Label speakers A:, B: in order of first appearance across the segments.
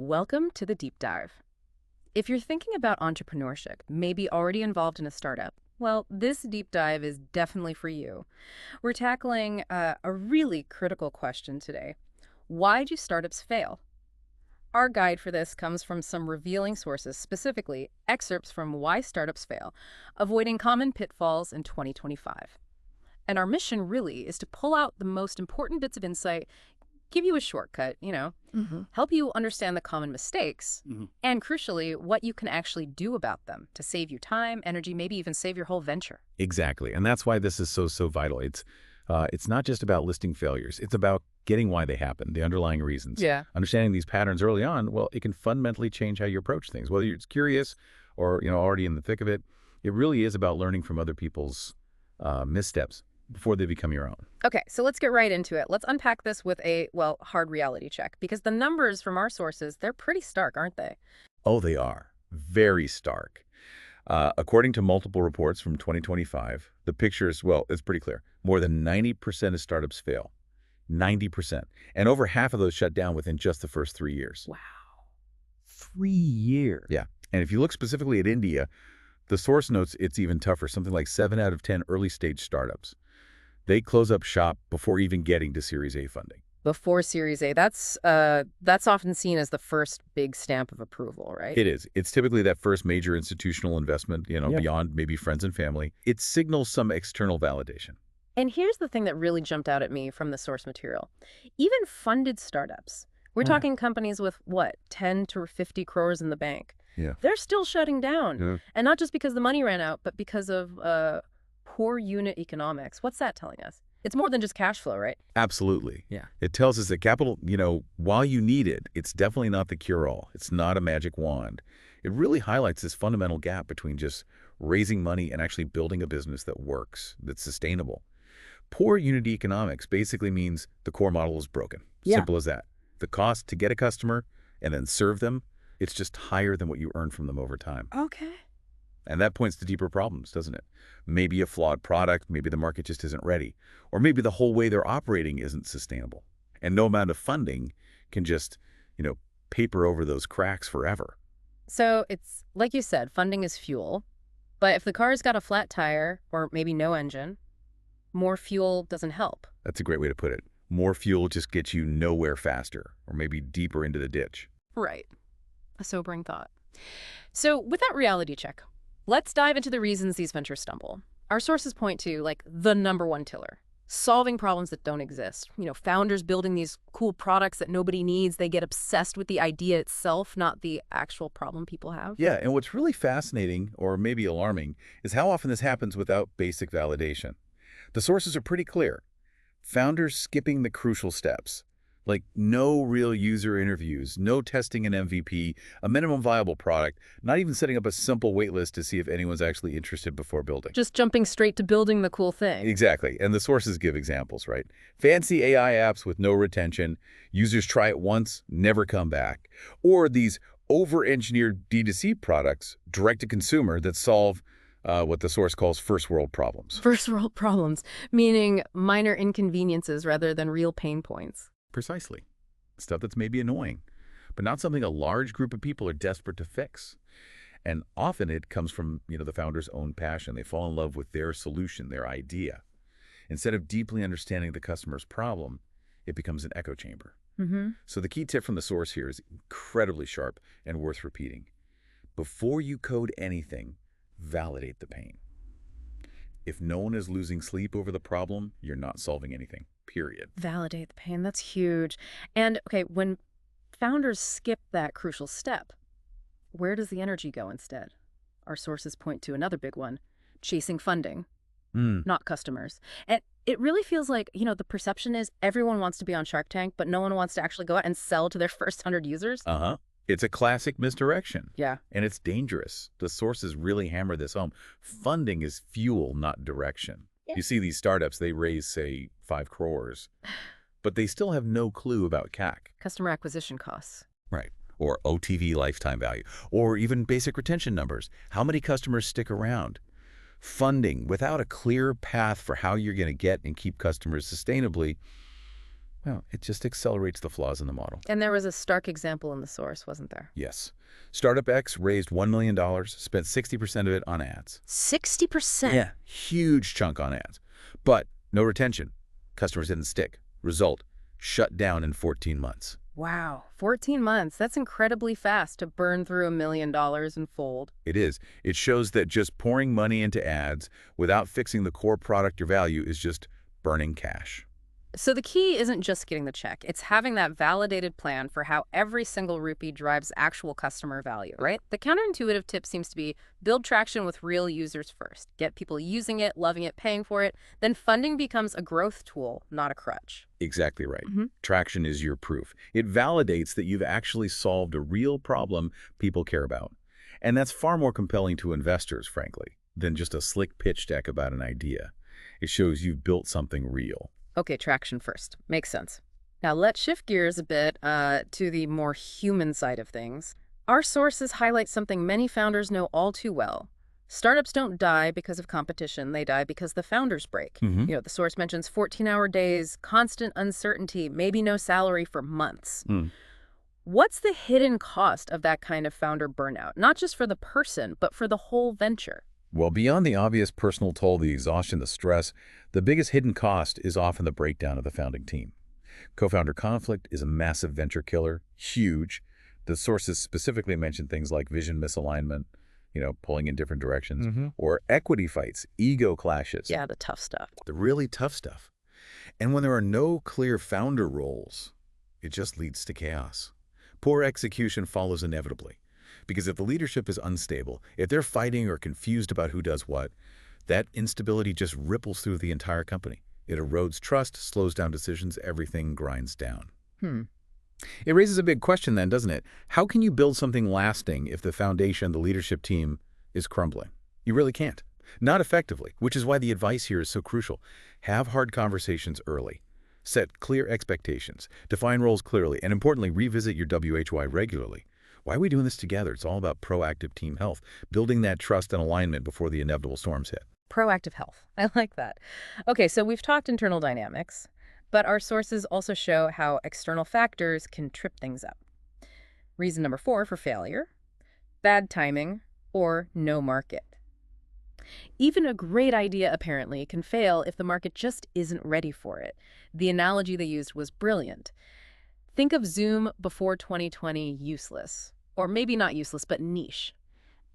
A: Welcome to the deep dive. If you're thinking about entrepreneurship, maybe already involved in a startup, well, this deep dive is definitely for you. We're tackling a really critical question today. Why do startups fail? Our guide for this comes from some revealing sources, specifically excerpts from Why Startups Fail, Avoiding Common Pitfalls in 2025. And our mission really is to pull out the most important bits of insight, give you a shortcut, help you understand the common mistakes, and crucially, what you can actually do about them to save you time, energy, maybe even save your whole venture.
B: Exactly. And that's why this is so vital. It's not just about listing failures. It's about getting why they happen, the underlying reasons.
A: Yeah.
B: Understanding these patterns early on, well, it can fundamentally change how you approach things. Whether you're curious or, already in the thick of it, it really is about learning from other people's missteps before they become your own.
A: Okay, so let's get right into it. Let's unpack this with a, hard reality check, because the numbers from our sources, they're pretty stark, aren't they?
B: Oh, they are. Very stark. According to multiple reports from 2025, the picture is, it's pretty clear. More than 90% of startups fail. 90%. And over half of those shut down within just the first 3 years.
A: Wow.
B: 3 years. Yeah. And if you look specifically at India, the source notes it's even tougher. Something like 7 out of 10 early-stage startups. They close up shop before even getting to Series A funding.
A: Before Series A, that's often seen as the first big stamp of approval, right?
B: It is. It's typically that first major institutional investment,
A: Yeah.
B: beyond maybe friends and family. It signals some external validation.
A: And here's the thing that really jumped out at me from the source material. Even funded startups, we're talking companies with, 10 to 50 crores in the bank.
B: Yeah.
A: They're still shutting down.
B: Yeah.
A: And not just because the money ran out, but because of poor unit economics. What's that telling us? It's more than just cash flow, right?
B: Absolutely.
A: Yeah.
B: It tells us that capital, while you need it, it's definitely not the cure-all. It's not a magic wand. It really highlights this fundamental gap between just raising money and actually building a business that works, that's sustainable. Poor unit economics basically means the core model is broken.
A: Yeah.
B: Simple as that. The cost to get a customer and then serve them, it's just higher than what you earn from them over time.
A: Okay.
B: And that points to deeper problems, doesn't it? Maybe a flawed product, maybe the market just isn't ready, or maybe the whole way they're operating isn't sustainable. And no amount of funding can just, paper over those cracks forever.
A: So it's, like you said, funding is fuel. But if the car's got a flat tire or maybe no engine, more fuel doesn't help.
B: That's a great way to put it. More fuel just gets you nowhere faster, or maybe deeper into the ditch.
A: Right. A sobering thought. So with that reality check, let's dive into the reasons these ventures stumble. Our sources point to, the number one killer. Solving problems that don't exist. Founders building these cool products that nobody needs. They get obsessed with the idea itself, not the actual problem people have.
B: Yeah, and what's really fascinating, or maybe alarming, is how often this happens without basic validation. The sources are pretty clear. Founders skipping the crucial steps, like no real user interviews, no testing an MVP, a minimum viable product, not even setting up a simple wait list to see if anyone's actually interested before building.
A: Just jumping straight to building the cool thing.
B: Exactly. And the sources give examples, right? Fancy AI apps with no retention, users try it once, never come back. Or these over-engineered D2C products, direct-to-consumer, that solve what the source calls first-world problems.
A: First-world problems, meaning minor inconveniences rather than real pain points.
B: Precisely. Stuff that's maybe annoying, but not something a large group of people are desperate to fix. And often it comes from, the founder's own passion. They fall in love with their solution, their idea. Instead of deeply understanding the customer's problem, it becomes an echo chamber. So the key tip from the source here is incredibly sharp and worth repeating. Before you code anything, validate the pain. If no one is losing sleep over the problem, you're not solving anything. Period.
A: Validate the pain. That's huge. And, okay, when founders skip that crucial step, where does the energy go instead? Our sources point to another big one, chasing funding, not customers. And it really feels like, the perception is everyone wants to be on Shark Tank, but no one wants to actually go out and sell to their first 100 users.
B: It's a classic misdirection.
A: Yeah.
B: And it's dangerous. The sources really hammer this home. Funding is fuel, not direction. You see these startups, they raise, say, 5 crores, but they still have no clue about CAC.
A: Customer acquisition costs.
B: Right. Or OTV lifetime value, or even basic retention numbers. How many customers stick around? Funding without a clear path for how you're going to get and keep customers sustainably, Well, it just accelerates the flaws in the model.
A: And there was a stark example in the source, wasn't there?
B: Yes. Startup X raised $1 million, spent 60% of it on ads.
A: 60%?
B: Yeah, huge chunk on ads. But no retention. Customers didn't stick. Result, shut down in 14 months.
A: Wow, 14 months. That's incredibly fast to burn through $1 million and fold.
B: It is. It shows that just pouring money into ads without fixing the core product or value is just burning cash.
A: So the key isn't just getting the check. It's having that validated plan for how every single rupee drives actual customer value, right? The counterintuitive tip seems to be build traction with real users first. Get people using it, loving it, paying for it. Then funding becomes a growth tool, not a crutch.
B: Exactly right. Traction is your proof. It validates that you've actually solved a real problem people care about. And that's far more compelling to investors, frankly, than just a slick pitch deck about an idea. It shows you've built something real.
A: Okay, traction first. Makes sense. Now let's shift gears a bit to the more human side of things. Our sources highlight something many founders know all too well. Startups don't die because of competition. They die because the founders break. The source mentions 14-hour days, constant uncertainty, maybe no salary for months. What's the hidden cost of that kind of founder burnout? Not just for the person, but for the whole venture.
B: Well, beyond the obvious personal toll, the exhaustion, the stress, the biggest hidden cost is often the breakdown of the founding team. Co-founder conflict is a massive venture killer, huge. The sources specifically mention things like vision misalignment, pulling in different directions, or equity fights, ego clashes.
A: Yeah, the tough stuff.
B: The really tough stuff. And when there are no clear founder roles, it just leads to chaos. Poor execution follows inevitably. Because if the leadership is unstable, if they're fighting or confused about who does what, that instability just ripples through the entire company. It erodes trust, slows down decisions, everything grinds down. It raises a big question then, doesn't it? How can you build something lasting if the foundation, the leadership team, is crumbling? You really can't. Not effectively, which is why the advice here is so crucial. Have hard conversations early. Set clear expectations. Define roles clearly. And importantly, revisit your WHY regularly. Why are we doing this together? It's all about proactive team health, building that trust and alignment before the inevitable storms hit.
A: Proactive health. I like that. Okay, so we've talked internal dynamics, but our sources also show how external factors can trip things up. Reason number 4 for failure: bad timing or no market. Even a great idea, apparently, can fail if the market just isn't ready for it. The analogy they used was brilliant. Think of Zoom before 2020 useless. Or maybe not useless, but niche.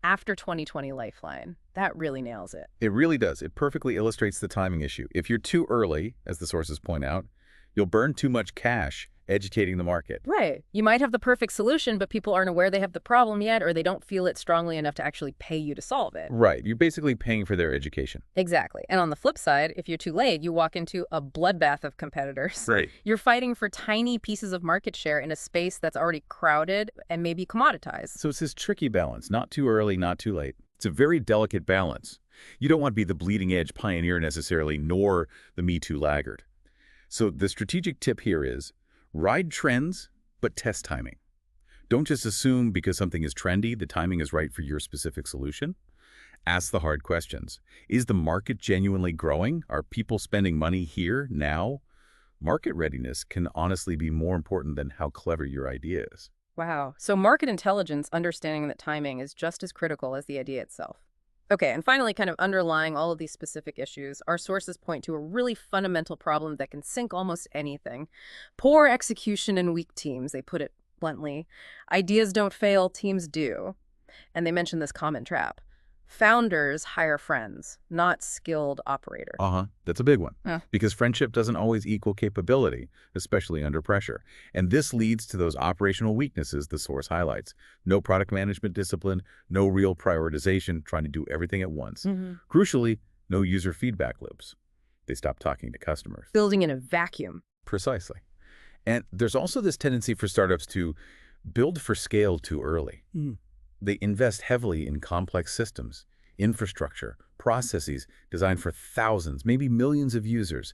A: After 2020 lifeline. That really nails it.
B: It really does. It perfectly illustrates the timing issue. If you're too early, as the sources point out, you'll burn too much cash educating the market.
A: Right. You might have the perfect solution, but people aren't aware they have the problem yet, or they don't feel it strongly enough to actually pay you to solve it.
B: Right. You're basically paying for their education.
A: Exactly. And on the flip side, if you're too late, you walk into a bloodbath of competitors.
B: Right.
A: You're fighting for tiny pieces of market share in a space that's already crowded and maybe commoditized.
B: So it's this tricky balance. Not too early, not too late. It's a very delicate balance. You don't want to be the bleeding edge pioneer necessarily, nor the Me Too laggard. So the strategic tip here is ride trends, but test timing. Don't just assume because something is trendy, the timing is right for your specific solution. Ask the hard questions. Is the market genuinely growing? Are people spending money here, now? Market readiness can honestly be more important than how clever your idea is.
A: Wow. So market intelligence, understanding that timing is just as critical as the idea itself. Okay, and finally, kind of underlying all of these specific issues, our sources point to a really fundamental problem that can sink almost anything. Poor execution and weak teams, they put it bluntly. Ideas don't fail, teams do. And they mention this common trap. Founders hire friends, not skilled operators.
B: That's a big one.
A: Yeah.
B: Because friendship doesn't always equal capability, especially under pressure. And this leads to those operational weaknesses the source highlights. No product management discipline, no real prioritization, trying to do everything at once. Crucially, no user feedback loops. They stop talking to customers.
A: Building in a vacuum.
B: Precisely. And there's also this tendency for startups to build for scale too early. They invest heavily in complex systems, infrastructure, processes designed for thousands, maybe millions of users.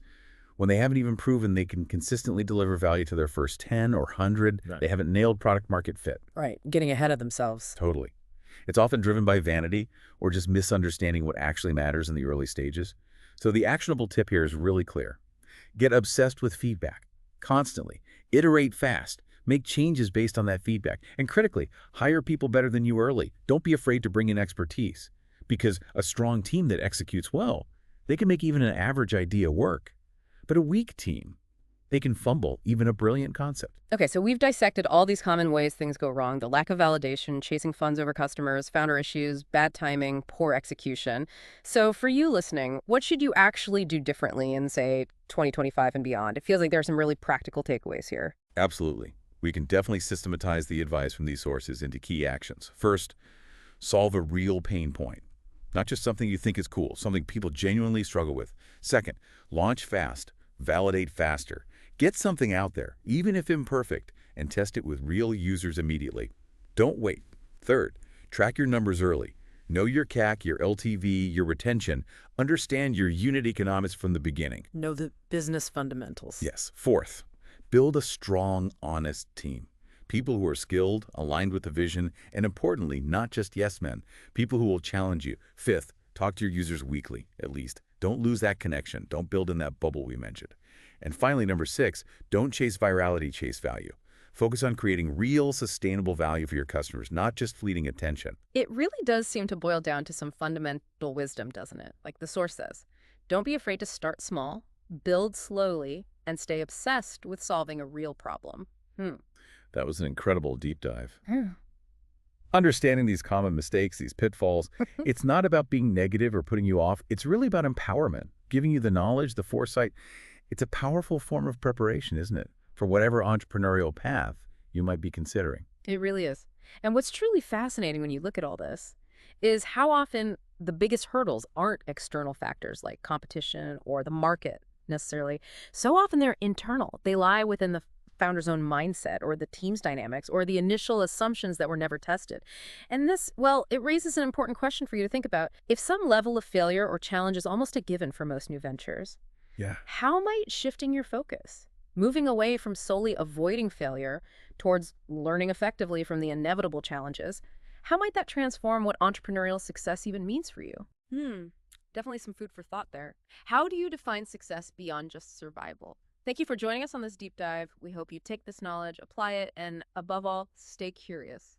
B: When they haven't even proven they can consistently deliver value to their first 10 or 100, They haven't nailed product market fit.
A: Right, getting ahead of themselves.
B: Totally. It's often driven by vanity or just misunderstanding what actually matters in the early stages. So the actionable tip here is really clear. Get obsessed with feedback. constantly. Iterate fast. Make changes based on that feedback. And critically, hire people better than you early. Don't be afraid to bring in expertise. Because a strong team that executes well, they can make even an average idea work. But a weak team, they can fumble even a brilliant concept.
A: Okay, so we've dissected all these common ways things go wrong: the lack of validation, chasing funds over customers, founder issues, bad timing, poor execution. So for you listening, what should you actually do differently in, say, 2025 and beyond? It feels like there are some really practical takeaways here.
B: Absolutely. We can definitely systematize the advice from these sources into key actions. First, solve a real pain point. Not just something you think is cool, something people genuinely struggle with. Second, launch fast, validate faster. Get something out there, even if imperfect, and test it with real users immediately. Don't wait. Third, track your numbers early. Know your CAC, your LTV, your retention. Understand your unit economics from the beginning.
A: Know the business fundamentals.
B: Yes. Fourth, build a strong, honest team. People who are skilled, aligned with the vision, and importantly, not just yes men. People who will challenge you. Fifth, talk to your users weekly, at least. Don't lose that connection. Don't build in that bubble we mentioned. And finally, number 6, don't chase virality, chase value. Focus on creating real, sustainable value for your customers, not just fleeting attention.
A: It really does seem to boil down to some fundamental wisdom, doesn't it? Like the source says, don't be afraid to start small, build slowly, and stay obsessed with solving a real problem.
B: That was an incredible deep dive.
A: Hmm.
B: Understanding these common mistakes, these pitfalls, it's not about being negative or putting you off. It's really about empowerment, giving you the knowledge, the foresight. It's a powerful form of preparation, isn't it, for whatever entrepreneurial path you might be considering.
A: It really is. And what's truly fascinating when you look at all this is how often the biggest hurdles aren't external factors like competition or the market necessarily. So often they're internal. They lie within the founder's own mindset or the team's dynamics or the initial assumptions that were never tested. And this, well, it raises an important question for you to think about. If some level of failure or challenge is almost a given for most new ventures,
B: Yeah.
A: how might shifting your focus, moving away from solely avoiding failure towards learning effectively from the inevitable challenges, how might that transform what entrepreneurial success even means for you? Definitely some food for thought there. How do you define success beyond just survival? Thank you for joining us on this deep dive. We hope you take this knowledge, apply it, and above all, stay curious.